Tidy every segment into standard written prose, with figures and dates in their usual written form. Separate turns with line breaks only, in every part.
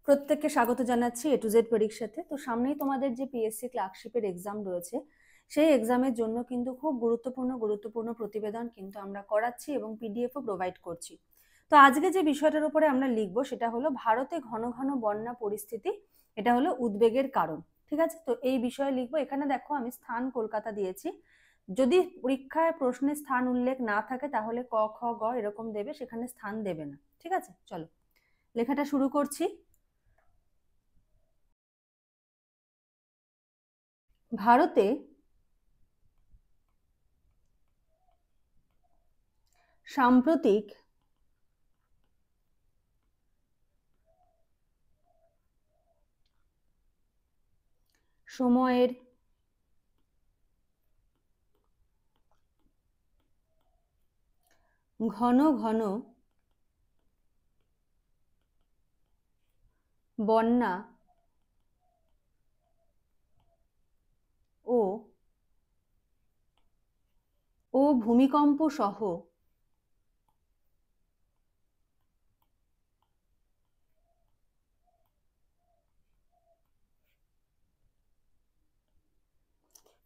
প্রত্যেককে স্বাগত জানাচ্ছি এ টু জেড পরীক্ষাতে। তো সামনেই তোমাদের যে পিএসসি ক্লার্কশিপের এক্সাম রয়েছে, সেই এক্সামের জন্য কিন্তু খুব গুরুত্বপূর্ণ প্রতিবেদন কিন্তু আমরা করাচ্ছি এবং পিডিএফও প্রোভাইড করছি। তো আজকে যে বিষয়টার উপরে আমরা লিখবো সেটা হলো ভারতে ঘন ঘন বন্যা পরিস্থিতি, এটা হলো উদ্বেগের কারণ। ঠিক আছে, তো এই বিষয়ে লিখবো। এখানে দেখো আমি স্থান কলকাতা দিয়েছি। যদি পরীক্ষায় প্রশ্নে স্থান উল্লেখ না থাকে তাহলে ক খ গ এরকম দেবে, সেখানে স্থান দেবে না। ঠিক আছে, চলো লেখাটা শুরু করছি। ভারতে সাম্প্রতিক সময়ের ঘন ঘন বন্যা ও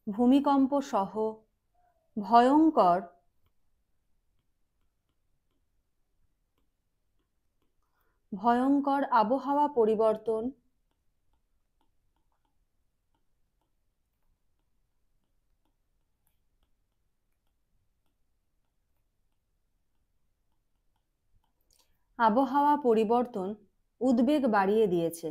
ভূমিকম্প সহ ভয়ঙ্কর আবহাওয়া পরিবর্তন উদ্বেগ বাড়িয়ে দিয়েছে।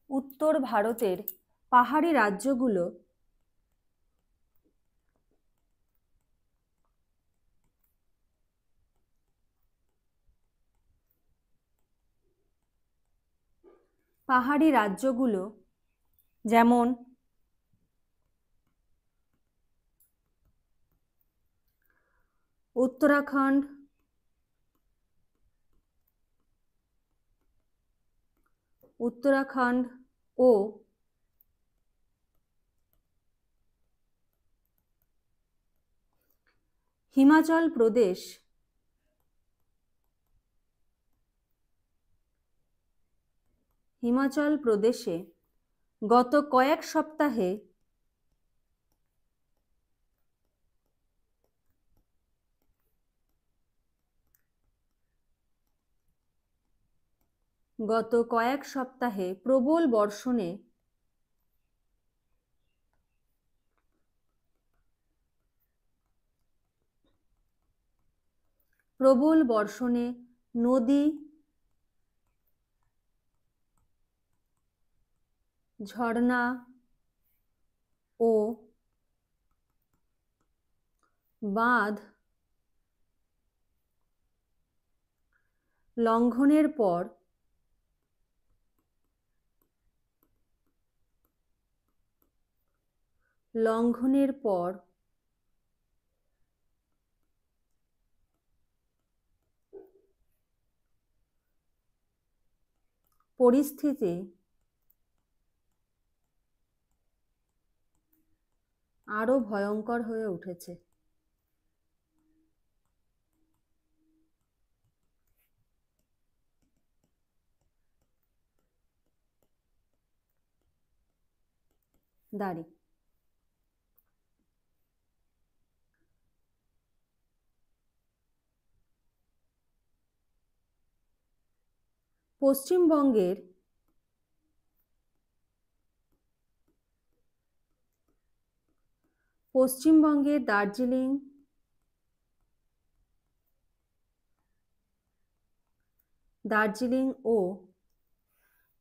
উত্তর ভারতের পাহাড়ি রাজ্যগুলো যেমন উত্তরাখণ্ড, ও হিমাচল প্রদেশে গত কয়েক সপ্তাহে প্রবল বর্ষণে নদী, ঝর্ণা ও বাঁধ লঙ্ঘনের পর পরিস্থিতি আরো ভয়ঙ্কর হয়ে উঠেছে। দাঁড়ি পশ্চিমবঙ্গের দার্জিলিং ও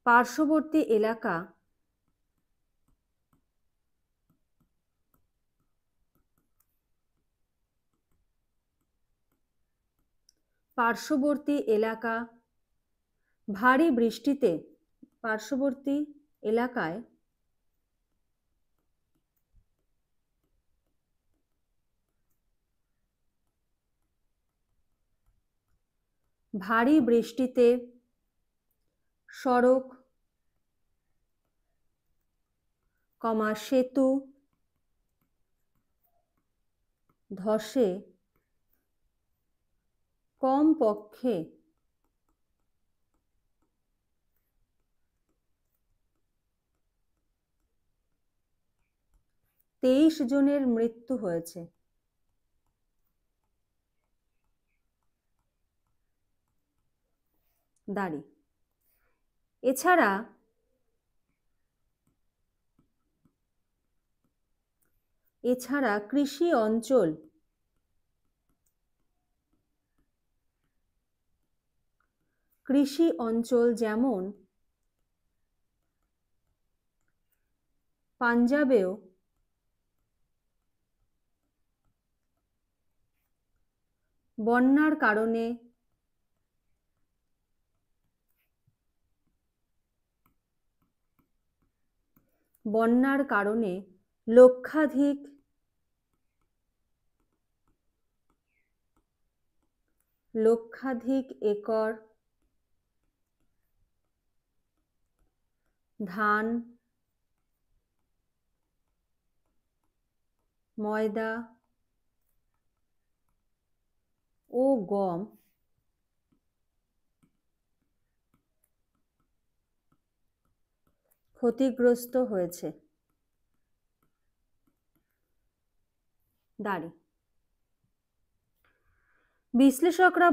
পার্শ্ববর্তী এলাকা ভারী বৃষ্টিতে ভারী বৃষ্টিতে সড়ক, সেতু ধসে কমপক্ষে 23 জনের মৃত্যু হয়েছে। দাঁড়ি। এছাড়া কৃষি অঞ্চল যেমন পাঞ্জাবেও বন্যার কারণে লক্ষাধিক একর ধান, ময়দা ও গম ক্ষতিগ্রস্ত হয়েছে। দাঁড়ি। বিশ্লেষকরা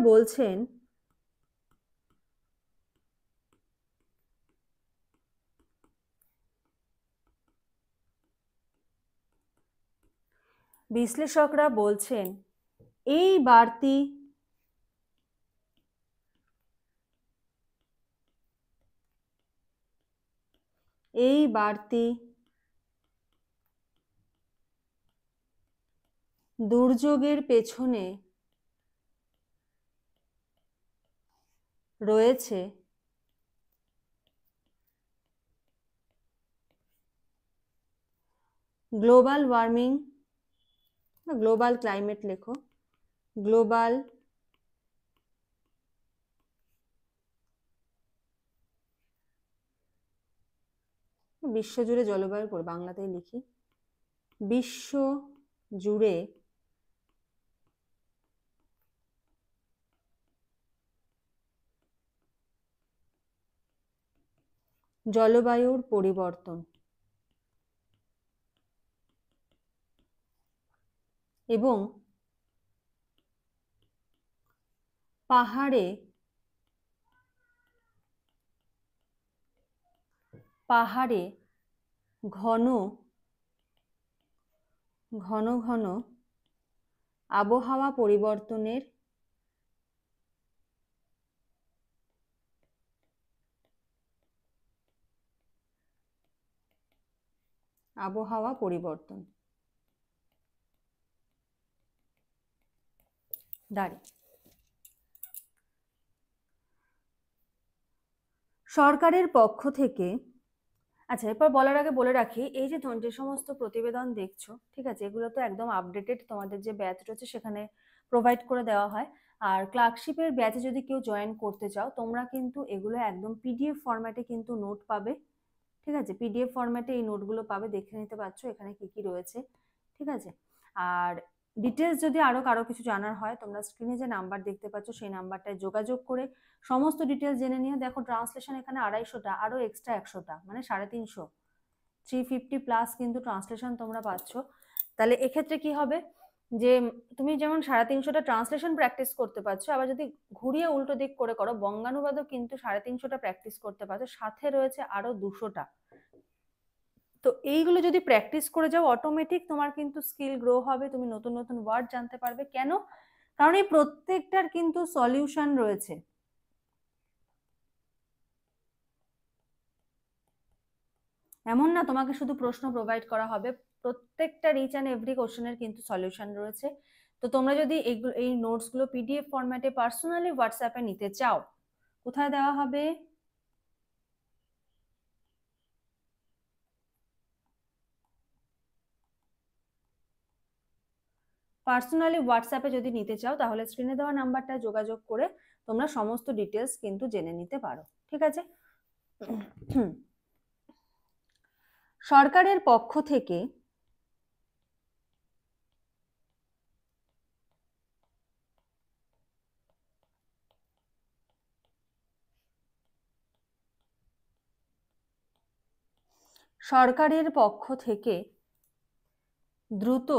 বলছেন এই বাড়তি দুর্যোগের পেছনে রয়েছে গ্লোবাল ওয়ার্মিং, গ্লোবাল ক্লাইমেট লেখো, গ্লোবাল বিশ্বজুড়ে জলবায়ুর বাংলাতেই লিখি, বিশ্ব জুড়ে জলবায়ুর পরিবর্তন এবং পাহাড়ে ঘন ঘন আবহাওয়া পরিবর্তনের দাঁড়ি। সরকারের পক্ষ থেকে, আচ্ছা এরপর বলার আগে বলে রাখি, এই যে সমস্ত প্রতিবেদন দেখছো, ঠিক আছে, এগুলো তো একদম আপডেটেড, তোমাদের যে ব্যাচ রয়েছে সেখানে প্রোভাইড করে দেওয়া হয়। আর ক্লার্কশিপের ব্যাচে যদি কেউ জয়েন করতে চাও, তোমরা কিন্তু এগুলো একদম পিডিএফ ফরম্যাটে কিন্তু নোট পাবে, ঠিক আছে, পিডিএফ ফরম্যাটে এই নোটগুলো পাবে, দেখে নিতে পারছো এখানে কি কি রয়েছে, ঠিক আছে। আর ডিটেলস যদি আরো কারো কিছু জানার হয়, তোমরা স্ক্রিনে যে নাম্বার দেখতে পাচ্ছ সেই নাম্বারটায় যোগাযোগ করে সমস্ত ডিটেলস জেনে নিয়ে দেখো। ট্রান্সলেশন এখানে 250টা, আরো এক্সট্রা 100টা, মানে 350, 350+ কিন্তু ট্রান্সলেশন তোমরা পাচ্ছ। তাহলে এক্ষেত্রে কি হবে যে তুমি যেমন 350টা ট্রান্সলেশন প্র্যাকটিস করতে পারছো, আবার যদি ঘুরিয়ে উল্টো দিক করে করো বঙ্গানুবাদও কিন্তু 350টা প্র্যাকটিস করতে পারছো, সাথে রয়েছে আরো 200টা। তো এইগুলো যদি প্র্যাকটিস করে যাও, অটোমেটিক তোমার কিন্তু স্কিল গ্রো হবে, তুমি নতুন নতুন ওয়ার্ড জানতে পারবে। কেন? কারণ এই প্রত্যেকটার কিন্তু সলিউশন রয়েছে। এমন না তোমাকে শুধু প্রশ্ন প্রোভাইড করা হবে, প্রত্যেকটা রিচ অ্যান্ড এভরি কোশ্চেনের কিন্তু সলিউশন রয়েছে। তো তোমরা যদি এই নোটসগুলো পিডিএফ ফরম্যাটে পার্সোনালি হোয়াটসঅ্যাপে নিতে চাও, কোথায় দেওয়া হবে? পার্সোনালি হোয়াটসঅ্যাপে যদি নিতে চাও, তাহলে স্ক্রিনে দেওয়া নাম্বারটা যোগাযোগ করে তোমরা সমস্ত ডিটেলস কিন্তু জেনে নিতে পারো। ঠিক আছে। সরকারের পক্ষ থেকে দ্রুত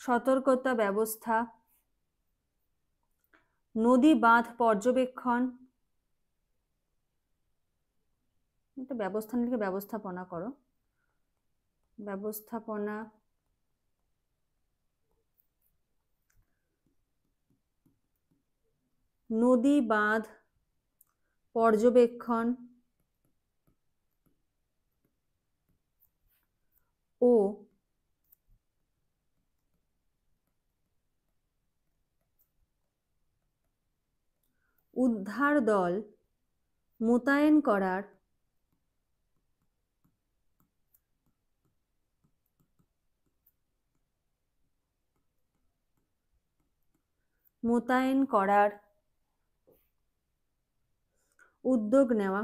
সতর্কতা ব্যবস্থা, নদী বাঁধ পর্যবেক্ষণ, ব্যবস্থাপনা করো, ব্যবস্থাপনা, নদী বাঁধ পর্যবেক্ষণ ও উদ্ধার দল মোতায়েন করার উদ্যোগ নেওয়া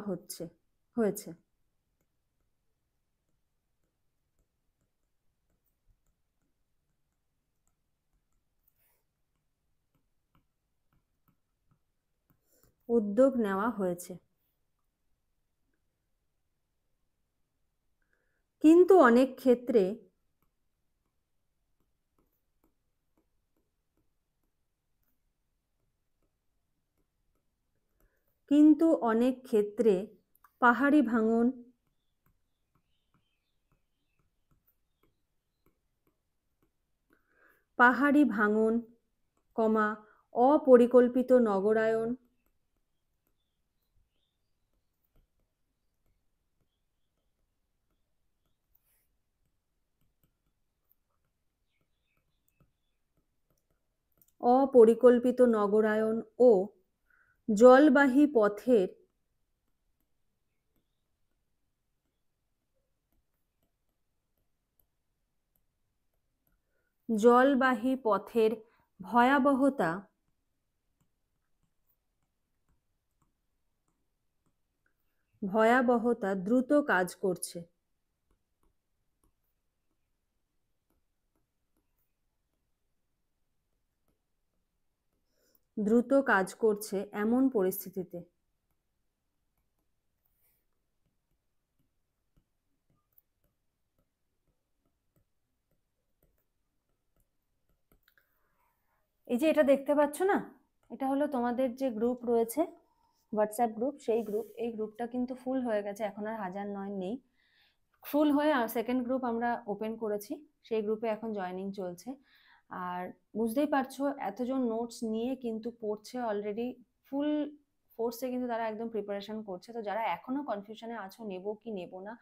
হয়েছে। কিন্তু অনেক ক্ষেত্রে পাহাড়ি ভাঙন, অপরিকল্পিত নগরায়ন, ও জলবাহী পথের ভয়াবহতা দ্রুত কাজ করছে। এমন পরিস্থিতিতে এই যে এটা দেখতে পাচ্ছ না, এটা হলো তোমাদের যে গ্রুপ রয়েছে, হোয়াটসঅ্যাপ গ্রুপ, এই গ্রুপটা কিন্তু ফুল হয়ে গেছে, এখন আর 1009 নেই। ফুল হয়ে সেকেন্ড গ্রুপ আমরা ওপেন করেছি, সেই গ্রুপে এখন জয়েনিং চলছে। আর বুঝতেই পারছো এতজন নোটস নিয়ে কিন্তু পড়ছে অলরেডি, ফুল ফোর্সে কিন্তু তারা একদম প্রিপারেশন করছে। তো যারা এখনো কনফিউশনে আছো নেবো কি নেবো না,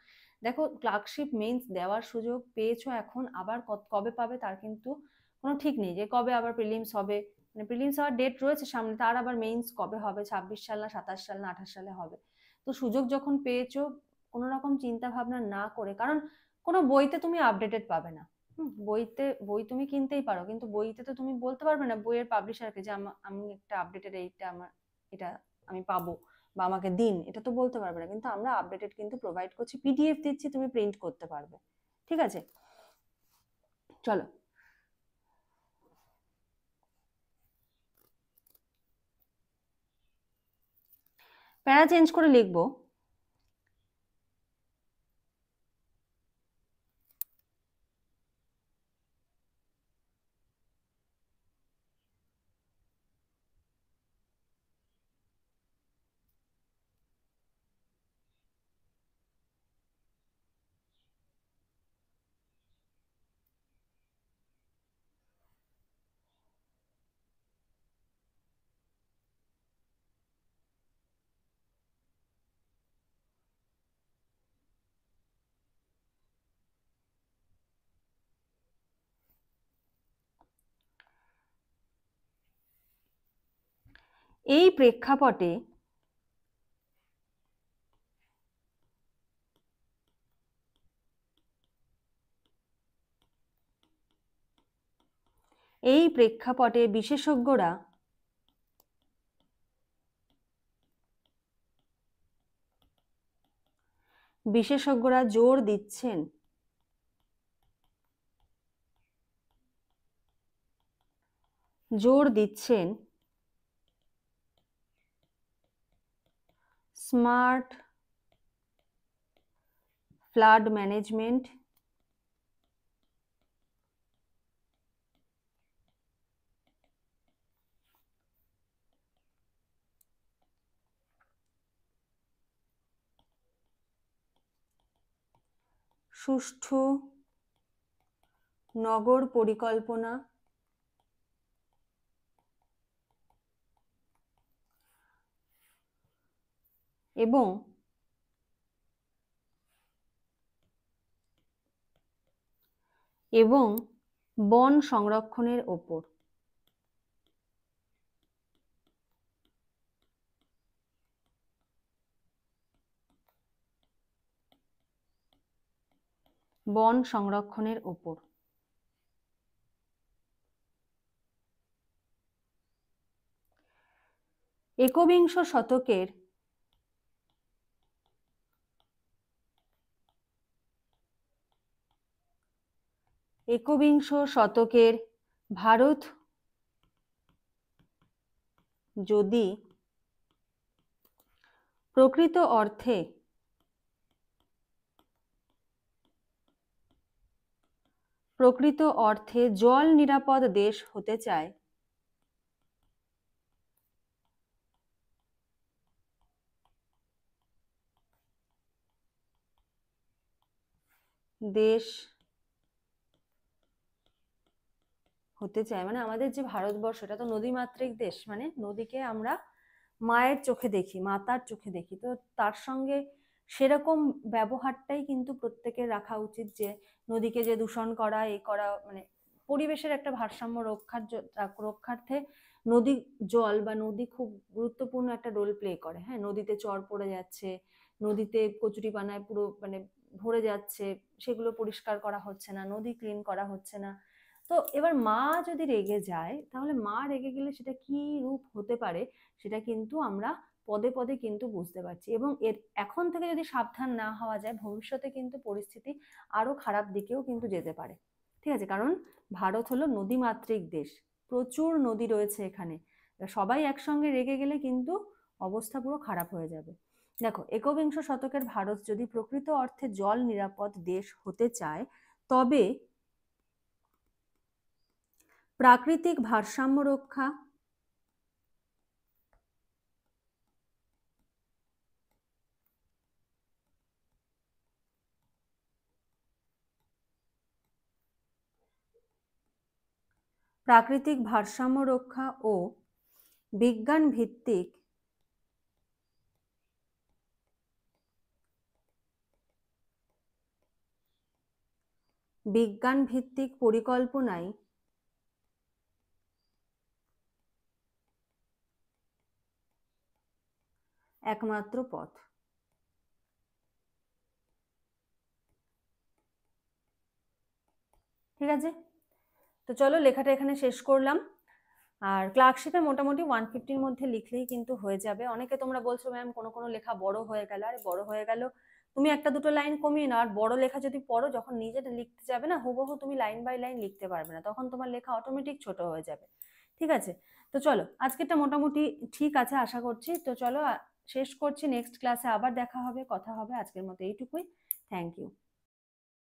দেখো ক্লার্কশিপ মেইনস দেওয়ার সুযোগ পেয়েছো, এখন আবার কবে পাবে তার কিন্তু কোনো ঠিক নেই, যে কবে আবার প্রিলিমস হবে, মানে প্রিলিমস হওয়ার ডেট রয়েছে সামনে, তার আবার মেইনস কবে হবে, 26 সাল না 27 সাল না 28 সালে হবে। তো সুযোগ যখন পেয়েছো কোনো রকম চিন্তা ভাবনা না করে, কারণ কোনো বইতে তুমি আপডেটেড পাবে না। বই তুমি কিনতেই পারো, কিন্তু বইতে তো তুমি বলতে পারবে না বইয়ের পাবলিশারকে যে আমি একটা আপডেটেড এটা আমি পাবো বা আমাকে দিন, এটা তো বলতে পারবে না। কিন্তু আমরা আপডেটেড কিন্তু প্রোভাইড করছি, পিডিএফ দিচ্ছি, তুমি প্রিন্ট করতে পারবে। ঠিক আছে, চলো প্যারা চেঞ্জ করে লিখবো। এই প্রেক্ষাপটে বিশেষজ্ঞরা জোর দিচ্ছেন স্মার্ট ফ্লাড ম্যানেজমেন্ট সুষ্ঠু নগর পরিকল্পনা এবং বন সংরক্ষণের ওপর একবিংশ শতকের ভারত যদি প্রকৃত অর্থে জল নিরাপদ দেশ হতে চায়, মানে আমাদের যে ভারতবর্ষ, এটা তো নদীমাতৃক দেশ, মানে নদীকে আমরা মায়ের চোখে দেখি, মাতার চোখে দেখি। তো তার সঙ্গে সেরকম ব্যবহারটাই কিন্তু প্রত্যেকের রাখা উচিত, যে নদীকে যে দূষণ করা, মানে পরিবেশের একটা ভারসাম্য রক্ষার্থে নদী জল বা নদী খুব গুরুত্বপূর্ণ একটা রোল প্লে করে। হ্যাঁ, নদীতে চর পড়ে যাচ্ছে, নদীতে কচুরিপানায় পুরো মানে ভরে যাচ্ছে, সেগুলো পরিষ্কার করা হচ্ছে না, নদী ক্লিন করা হচ্ছে না। তো এবার মা যদি রেগে যায়, তাহলে মা রেগে গেলে সেটা কি রূপ হতে পারে সেটা কিন্তু আমরা পদে পদে কিন্তু বুঝতে পারছি। এবং এখন থেকে যদি সাবধান না হওয়া যায়, ভবিষ্যতে কিন্তু পরিস্থিতি আরো খারাপ দিকেও কিন্তু যেতে পারে। ঠিক আছে, কারণ ভারত হলো নদীমাতৃক দেশ, প্রচুর নদী রয়েছে এখানে। সবাই একসঙ্গে রেগে গেলে কিন্তু অবস্থা পুরো খারাপ হয়ে যাবে। দেখো, একবিংশ শতকের ভারত যদি প্রকৃত অর্থে জল নিরাপদ দেশ হতে চায়, তবে প্রাকৃতিক ভারসাম্য রক্ষা, ও বিজ্ঞান ভিত্তিক পরিকল্পনায় একমাত্র পথ। ঠিক আছে, তো চলো লেখাটা এখানে শেষ করলাম। আর ক্লার্কশিপে মোটামুটি 150-র মধ্যে লিখলেই কিন্তু হয়ে যাবে। অনেকে তোমরা বলছো ম্যাম কোনো লেখা বড় হয়ে গেল। আরে বড় হয়ে গেল, তুমি একটা দুটো লাইন কমিয়ে নাও। আর বড় লেখা যদি পড়ো, যখন নিজেটা লিখতে যাবে না, হুবহু তুমি লাইন বাই লাইন লিখতে পারবে না, তখন তোমার লেখা অটোমেটিক ছোট হয়ে যাবে। ঠিক আছে, তো চলো আজকেরটা মোটামুটি ঠিক আছে আশা করছি। তো চলো শেষ করছি, নেক্সট ক্লাসে আবার দেখা হবে, কথা হবে। আজকের মতো এইটুকুই। Thank you.